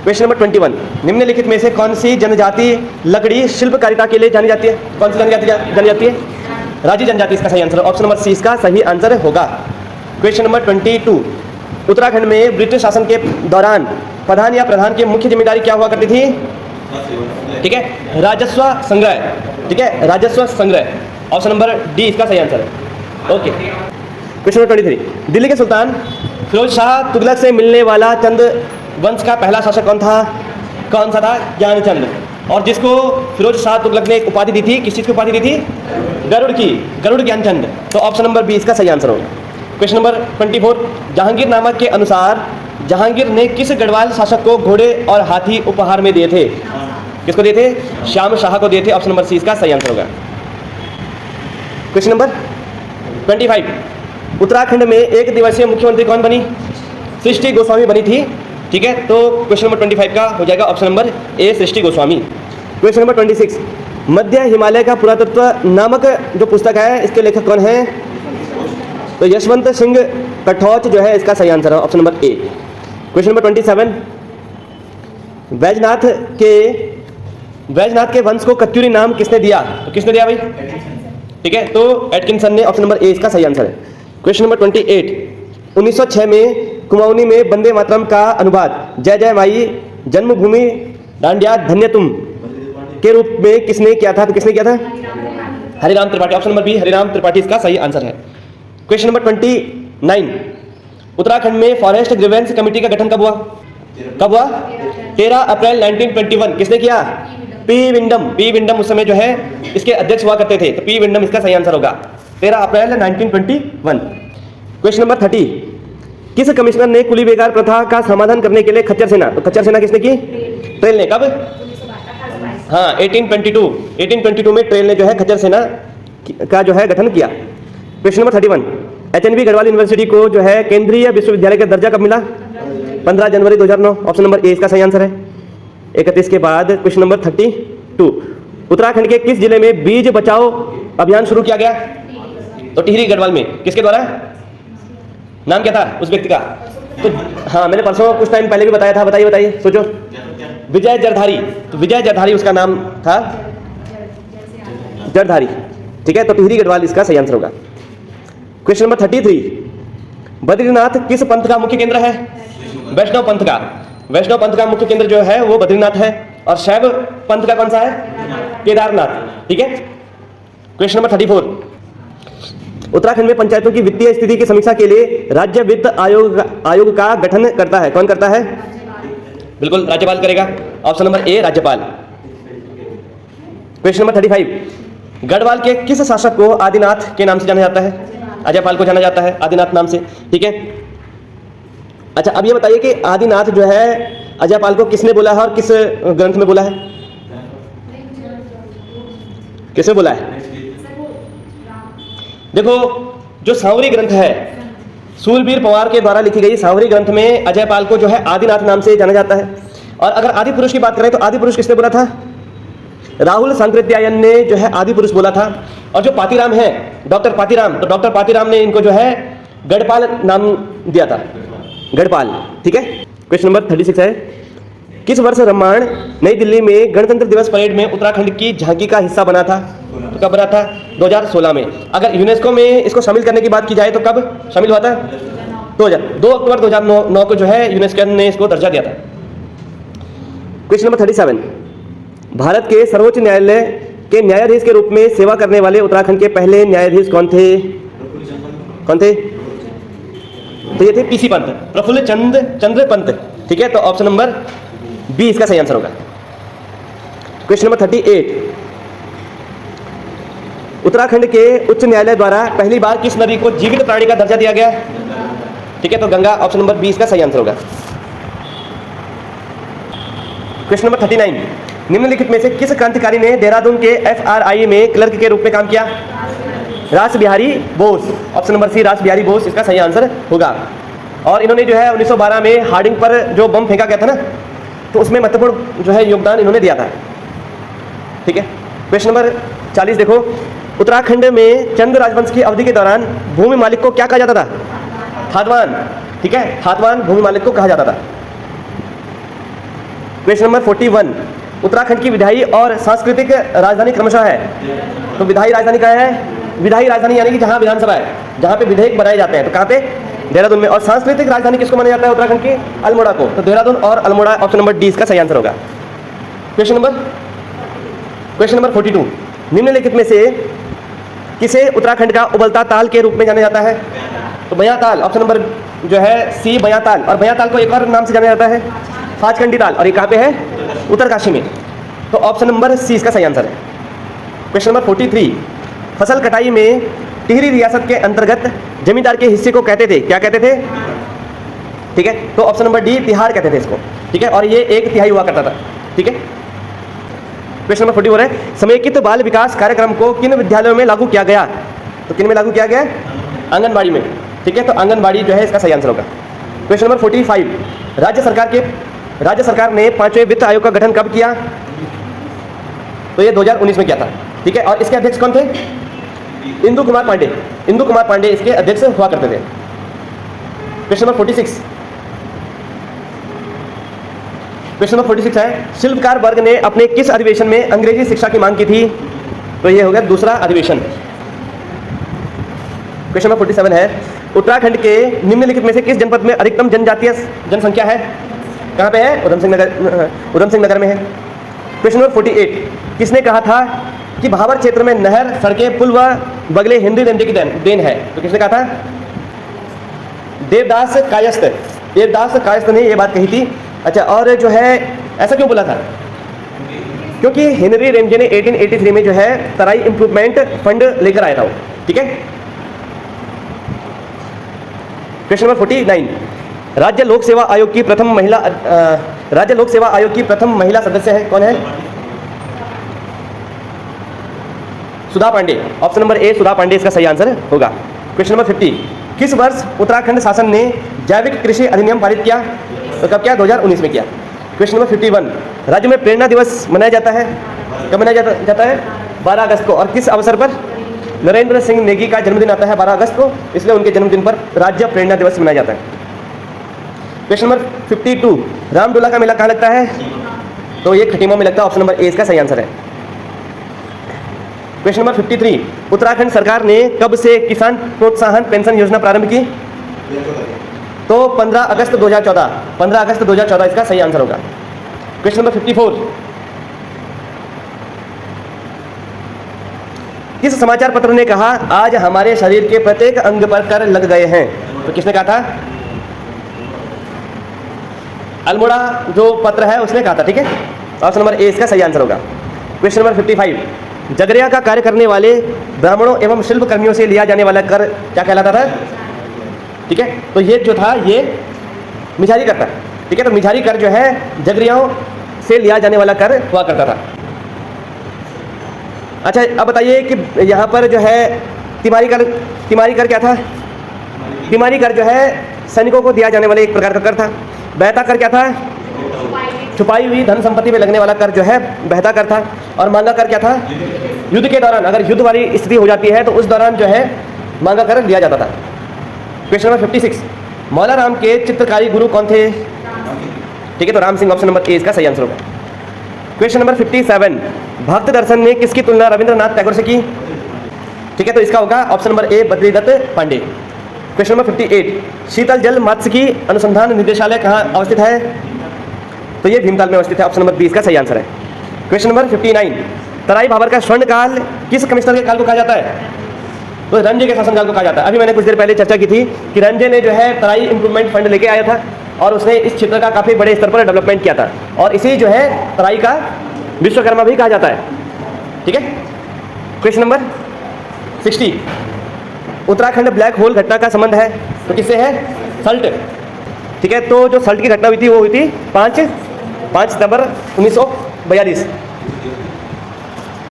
Question number 21, निम्नलिखित में से कौन सी जनजाति लकड़ी शिल्पकारिता के लिए जानी जाती है? कौन सी जनजाति जानी जाती है? राजी जनजाति इसका सही आंसर, ऑप्शन नंबर सी इसका सही आंसर होगा। क्वेश्चन नंबर 22, उत्तराखंड में ब्रिटिश शासन के दौरान प्रधान या प्रधान की मुख्य जिम्मेदारी क्या हुआ करती थी? ठीक है, राजस्व संग्रह। ठीक है, राजस्व संग्रह, ऑप्शन नंबर डी इसका सही आंसर है। ओके, क्वेश्चन नंबर 23, दिल्ली के सुल्तान फिरोज शाह तुगलक से मिलने वाला चंद वंश का पहला शासक कौन था? कौन सा था? ज्ञानचंद। और जिसको फिरोज शाह तुगलक ने एक उपाधि दी थी, किस चीज़ की उपाधि दी थी? गरुड़ की, गरुड़ ज्ञानचंद। तो ऑप्शन नंबर बी इसका सही आंसर होगा। क्वेश्चन नंबर 24, जहांगीर नामा के अनुसार जहांगीर ने किस गढ़वाल शासक को घोड़े और हाथी उपहार में दिए थे? किसको दिए थे? श्याम शाह को दिए थे, ऑप्शन नंबर सी इसका सही आंसर होगा। क्वेश्चन नंबर 25, उत्तराखंड में एक दिवसीय मुख्यमंत्री कौन बनी? सृष्टि गोस्वामी बनी थी। ठीक है, तो क्वेश्चन नंबर 25 का हो जाएगा ऑप्शन नंबर ए सृष्टि गोस्वामी। क्वेश्चन नंबर 26, मध्य हिमालय का पुरातत्व नामक जो पुस्तक है इसके लेखक कौन है? तो यशवंत सिंह कठौच जो है इसका सही आंसर है, ऑप्शन नंबर ए। क्वेश्चन नंबर 27, वैजनाथ के वंश को कत्यूरी नाम किसने दिया? तो किसने दिया भाई? ठीक है, तो एटकिंसन ने, ऑप्शन नंबर ए इसका सही आंसर है। क्वेश्चन नंबर 28, 1906 में कुमाऊनी में वंदे मातरम का अनुवाद जय जय माई जन्मभूमि डांडिया धन्य तुम के रूप में किसने किया था? तो किसने किया था? Hariram Tripathi, option number B Hariram Tripathi इसका सही आंसर है। क्वेश्चन नंबर 29, उत्तराखंड में फॉरेस्ट ग्रीवेंस कमेटी का गठन कब हुआ? कब हुआ? 13 अप्रैल 1921। किसने किया? पी विंडम। पी विंडम उस समय जो है इसके अध्यक्ष हुआ करते थे, तो पी विंडम इसका सही आंसर होगा, 13 अप्रैल 1921। क्वेश्चन नंबर 30, किस कमिश्नर ने कुली बेगार प्रथा का समाधान करने के लिए खच्चर सेना? तो खच्चर सेना किसने की? ट्रेल ने। कब? हाँ, 1822 में ट्रेल ने जो है खच्चर सेना का जो है गठन किया। Question number 31, HNB Garhwal university को जो है केंद्रीय विश्वविद्यालय का दर्जा कब मिला? 15 जनवरी 2009, ऑप्शन नंबर ए इसका सही आंसर है। 31 के बाद क्वेश्चन नंबर 32, उत्तराखंड के किस जिले में बीज बचाओ अभियान शुरू किया गया? तो टिहरी गढ़वाल में। किसके द्वारा? नाम क्या था उस व्यक्ति का? तो हाँ, मैंने परसों कुछ टाइम पहले भी बताया था, बताइए सोचो। विजय जरधारी। तो विजय जरधारी उसका नाम था, जरधारी। ठीक है, तो टिहरी गढ़वाल इसका सही आंसर होगा। क्वेश्चन नंबर 33, बद्रीनाथ किस पंथ का मुख्य केंद्र है? वैष्णव पंथ का। वैष्णव पंथ का मुख्य केंद्र जो है वो बद्रीनाथ है, और शैव पंथ का कौन सा है? केदारनाथ। ठीक है। क्वेश्चन नंबर 34, उत्तराखंड में पंचायतों की वित्तीय स्थिति की समीक्षा के लिए राज्य वित्त आयोग का गठन करता है, कौन करता है? बिल्कुल राज्यपाल करेगा, ऑप्शन नंबर ए राज्यपाल। क्वेश्चन नंबर 35, गढ़वाल के किस शासक को आदिनाथ के नाम से जाना जाता है? अजयपाल को जाना जाता है आदिनाथ नाम से। ठीक है, अच्छा अब ये बताइए कि आदिनाथ जो है अजयपाल को किसने बोला है और किस ग्रंथ में बोला है? किसने बोला है? देखो, जो सांवरी ग्रंथ है, सूरबीर पवार के द्वारा लिखी गई सांवरी ग्रंथ में अजयपाल को जो है आदिनाथ नाम से जाना जाता है। और अगर आदि पुरुष की बात करें तो आदि पुरुष किसने बोला था? राहुल सांकृत्यायन ने जो है आदि पुरुष बोला था। और जो पातीराम है, डॉक्टर पातीराम, तो डॉक्टर पातीराम ने इनको जो है गढ़पाल नाम दिया था, गढ़पाल। ठीक है। क्वेश्चन नंबर 36 है, किस वर्ष रामायण नई दिल्ली में गणतंत्र दिवस परेड में उत्तराखंड की झांकी का हिस्सा बना था? तो कब बना था? 2016 में। अगर यूनेस्को में इसको शामिल करने की बात की जाए तो कब शामिल हुआ था? 2 अक्टूबर 2009 को जो है यूनेस्को ने इसको दर्जा दिया था। क्वेश्चन नंबर 37, भारत के सर्वोच्च न्यायालय के न्यायाधीश के रूप में सेवा करने वाले उत्तराखंड के पहले न्यायाधीश कौन थे? कौन थे? तो ये थे पीसी पंत, प्रफुल्ल चंद्र पंत। ठीक है, तो ऑप्शन नंबर बी इसका सही आंसर होगा। क्वेश्चन नंबर 38, उत्तराखंड के उच्च न्यायालय द्वारा पहली बार किस नदी को जीवित प्राणी का दर्जा दिया गया? ठीक है, तो गंगा, ऑप्शन नंबर बी इसका सही आंसर होगा। क्वेश्चन नंबर 39, निम्नलिखित में से किस क्रांतिकारी ने देहरादून के FRI में क्लर्क के रूप में काम किया? Ras Bihari Bose, option number C Ras Bihari Bose इसका सही आंसर होगा। और इन्होंने जो है 1912 में हार्डिंग पर जो बम फेंका गया था ना, तो उसमें महत्वपूर्ण जो है योगदान इन्होंने दिया था। ठीक है। क्वेश्चन नंबर 40 देखो, उत्तराखंड में चंद राजवंश की अवधि के दौरान भूमि मालिक को क्या कहा जाता था? थातवान। ठीक है, थातवान भूमि मालिक को कहा जाता था। क्वेश्चन नंबर 41, उत्तराखंड की विधायी और सांस्कृतिक राजधानी क्रमशः है। तो विधायी राजधानी क्या है? विधायी राजधानी यानी कि जहाँ विधानसभा है, जहाँ पे विधेयक बनाए जाते हैं, तो कहाँ पे? देहरादून में। और सांस्कृतिक राजधानी किसको माना जाता है उत्तराखंड की? अल्मोड़ा को। तो देहरादून और अल्मोड़ा, ऑप्शन नंबर डी इसका सही आंसर होगा। क्वेश्चन नंबर 42, निम्नलिखित में से किसे उत्तराखंड का उबलता ताल के रूप में जाना जाता है? तो बयां ताल, ऑप्शन नंबर जो है सी बयां ताल। और बयां ताल को एक और नाम से जाना जाता है फाचकंडी ताल, और ये कहाँ पे है? उत्तरकाशी में। तो ऑप्शन नंबर सी इसका सही आंसर है। क्वेश्चन नंबर 43, फसल कटाई में टिहरी रियासत के अंतर्गत जमींदार के हिस्से को कहते थे, क्या कहते थे? ठीक है, तो ऑप्शन नंबर डी तिहाड़ कहते थे इसको। ठीक है, और ये 1/3 हुआ करता था। ठीक है, क्वेश्चन नंबर 44 है, समेकित बाल विकास कार्यक्रम को किन विद्यालयों में लागू किया गया? तो किन में लागू किया गया? आंगनबाड़ी में। ठीक है, तो आंगनबाड़ी जो है इसका सही आंसर होगा। क्वेश्चन नंबर 45, राज्य सरकार ने 5वें वित्त आयोग का गठन कब किया? तो ये 2019 में किया था। ठीक है, और इसके अध्यक्ष कौन थे? इंदु कुमार पांडे इसके अध्यक्ष हुआ करते थे। क्वेश्चन नंबर 46 है, शिल्पकार वर्ग ने अपने किस अधिवेशन में अंग्रेजी शिक्षा की मांग की थी? तो ये हो गया दूसरा अधिवेशन। क्वेश्चन नंबर 47 है, उत्तराखंड के निम्नलिखित में से किस जनपद में अधिकतम जनजातीय जनसंख्या है? कहाँ पे है? उधम सिंह नगर में है। क्वेश्चन नंबर 48, किसने कहा था कि भाबर क्षेत्र में नहर, सड़कें, पुल व बगले हिंदू देवता की देन है? तो किसने कहा था? देवदास कायस्थ ने यह बात कही थी। अच्छा, और जो है ऐसा क्यों बोला था? क्योंकि हेनरी रेमजे ने 1883 में जो है तराई इंप्रूवमेंट फंड लेकर आया था वो। ठीक है, क्वेश्चन नंबर 49, राज्य लोक सेवा आयोग की प्रथम महिला सदस्य है, कौन है? सुधा पांडे। ऑप्शन नंबर ए सुधा पांडे इसका सही आंसर होगा। क्वेश्चन नंबर 50, किस वर्ष उत्तराखंड शासन ने जैविक कृषि अधिनियम पारित किया? तो कब किया? 2019 में किया। क्वेश्चन नंबर 51, राज्य में प्रेरणा दिवस मनाया जाता है, कब मनाया जाता है? 12 अगस्त को। और किस अवसर पर? नरेंद्र सिंह नेगी का जन्मदिन आता है 12 अगस्त को, इसलिए उनके जन्मदिन पर राज्य प्रेरणा दिवस मनाया जाता है। क्वेश्चन नंबर 52, रामडोला का मेला कहाँ लगता है? तो ये खटीमा में लगता है, ऑप्शन नंबर ए इसका सही आंसर है। क्वेश्चन नंबर 53, उत्तराखंड सरकार ने कब से किसान प्रोत्साहन पेंशन योजना प्रारंभ की? तो 15 अगस्त 2014 इसका सही आंसर होगा। क्वेश्चन नंबर 54, किस समाचार पत्र ने कहा आज हमारे शरीर के प्रत्येक अंग पर कर लग गए हैं? तो किसने कहा था? अल्मोड़ा जो पत्र है उसने कहा था। ठीक है, ऑप्शन नंबर ए इसका सही आंसर होगा। क्वेश्चन नंबर 55, जगरिया का कार्य करने वाले ब्राह्मणों एवं शिल्प कर्मियों से लिया जाने वाला कर क्या कहलाता था? ठीक है, तो ये जो था ये मिझारी कर था। ठीक है, तो मिझारी कर जो है जगरियाओं से लिया जाने वाला कर हुआ करता था। अच्छा, अब बताइए कि यहाँ पर जो है तिमारी कर क्या था? तिमारी कर जो है सैनिकों को दिया जाने वाले एक प्रकार का कर था। बहता कर क्या था? छुपाई हुई धन संपत्ति में लगने वाला कर जो है बहता कर था। और मांगा कर क्या था? युद्ध के दौरान, अगर युद्ध वाली स्थिति हो जाती है तो उस दौरान जो है मांगा कर लिया जाता था। क्वेश्चन नंबर 56, मौला राम के चित्रकारी गुरु कौन थे? ठीक है, तो राम सिंह, ऑप्शन नंबर ए इसका सही आंसर होगा। क्वेश्चन नंबर 57, भक्त दर्शन ने किसकी तुलना रविंद्रनाथ टैगोर से की? ठीक है, तो इसका होगा option number A Badridatt Pande. Question number 58, शीतल जल मात्स्यिकी अनुसंधान निदेशालय कहाँ अवस्थित है? तो ये भीमताल में अवस्थित है, ऑप्शन नंबर बी इसका सही आंसर है। क्वेश्चन नंबर 59, तराई भाबर का स्वर्ण काल किस कमिश्नर के काल को कहा जाता है? तो रंजे के शासनकाल को कहा जाता है। अभी मैंने कुछ देर पहले चर्चा की थी कि रंजे ने जो है तराई इंप्रूवमेंट फंड लेके आया था और उसने इस क्षेत्र का काफ़ी बड़े स्तर पर डेवलपमेंट किया था, और इसी जो है तराई का विश्वकर्मा भी कहा जाता है। ठीक है, question number 60, Uttarakhand black hole घटना का संबंध है तो किससे है? सल्ट। ठीक है, तो जो सल्ट की घटना हुई थी वो हुई थी 5 सितंबर 1942।